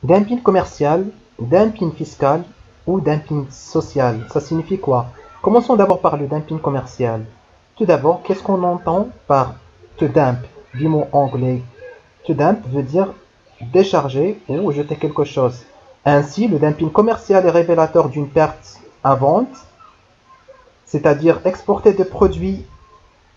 Dumping commercial, dumping fiscal ou dumping social, ça signifie quoi? Commençons d'abord par le dumping commercial. Tout d'abord, qu'est-ce qu'on entend par to dump du mot anglais? To dump veut dire décharger ou jeter quelque chose. Ainsi, le dumping commercial est révélateur d'une perte à vente, c'est-à-dire exporter des produits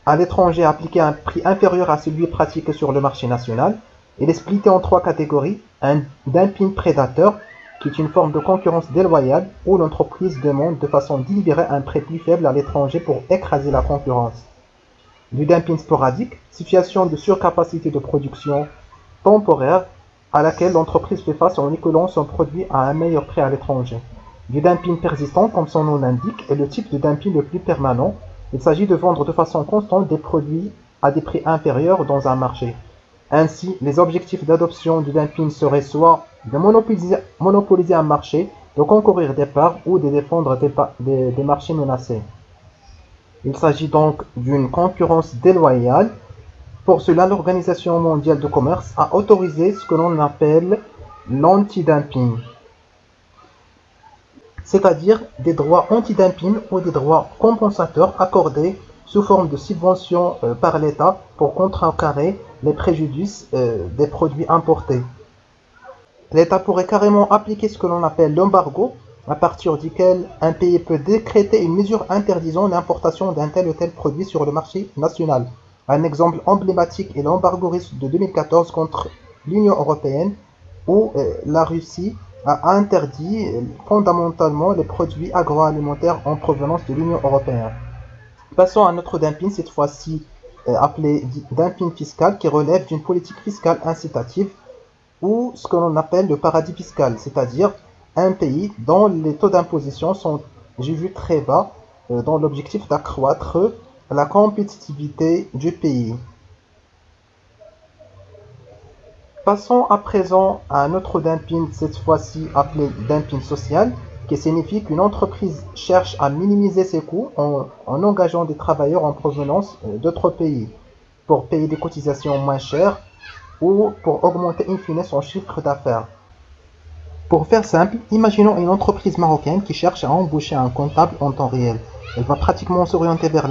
à l'étranger appliqué à un prix inférieur à celui pratiqué sur le marché national. Il est splitté en trois catégories. Un dumping prédateur, qui est une forme de concurrence déloyale où l'entreprise demande de façon délibérée un prix plus faible à l'étranger pour écraser la concurrence. Du dumping sporadique, situation de surcapacité de production temporaire à laquelle l'entreprise fait face en écoulant son produit à un meilleur prix à l'étranger. Du dumping persistant, comme son nom l'indique, est le type de dumping le plus permanent. Il s'agit de vendre de façon constante des produits à des prix inférieurs dans un marché. Ainsi, les objectifs d'adoption du dumping seraient soit de monopoliser un marché, de concourir des parts ou de défendre des marchés menacés. Il s'agit donc d'une concurrence déloyale. Pour cela, l'Organisation mondiale du commerce a autorisé ce que l'on appelle l'anti-dumping, c'est-à-dire des droits anti-dumping ou des droits compensateurs accordés sous forme de subventions par l'État pour contrecarrer les préjudices des produits importés. L'État pourrait carrément appliquer ce que l'on appelle l'embargo, à partir duquel un pays peut décréter une mesure interdisant l'importation d'un tel ou tel produit sur le marché national. Un exemple emblématique est l'embargo russe de 2014 contre l'Union européenne, où la Russie a interdit fondamentalement les produits agroalimentaires en provenance de l'Union européenne. Passons à notre dumping, cette fois-ci appelé dumping fiscal, qui relève d'une politique fiscale incitative ou ce que l'on appelle le paradis fiscal, c'est-à-dire un pays dont les taux d'imposition sont jugés très bas, dans l'objectif d'accroître la compétitivité du pays. Passons à présent à un autre dumping, cette fois-ci appelé dumping social, qui signifie qu'une entreprise cherche à minimiser ses coûts en engageant des travailleurs en provenance d'autres pays pour payer des cotisations moins chères ou pour augmenter in fine son chiffre d'affaires. Pour faire simple, imaginons une entreprise marocaine qui cherche à embaucher un comptable en temps réel. Elle va pratiquement s'orienter vers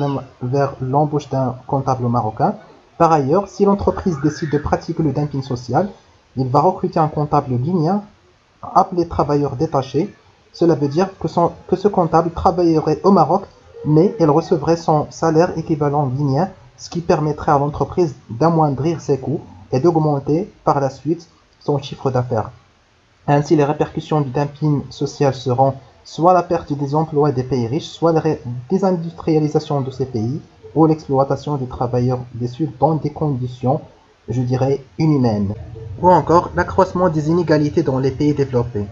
l'embauche d'un comptable marocain. Par ailleurs, si l'entreprise décide de pratiquer le dumping social, il va recruter un comptable guinéen appelé travailleur détaché. Cela veut dire que ce comptable travaillerait au Maroc, mais il recevrait son salaire équivalent guinéen, ce qui permettrait à l'entreprise d'amoindrir ses coûts et d'augmenter par la suite son chiffre d'affaires. Ainsi, les répercussions du dumping social seront soit la perte des emplois des pays riches, soit la désindustrialisation de ces pays, ou l'exploitation des travailleurs déçus dans des conditions, je dirais, inhumaines, ou encore l'accroissement des inégalités dans les pays développés.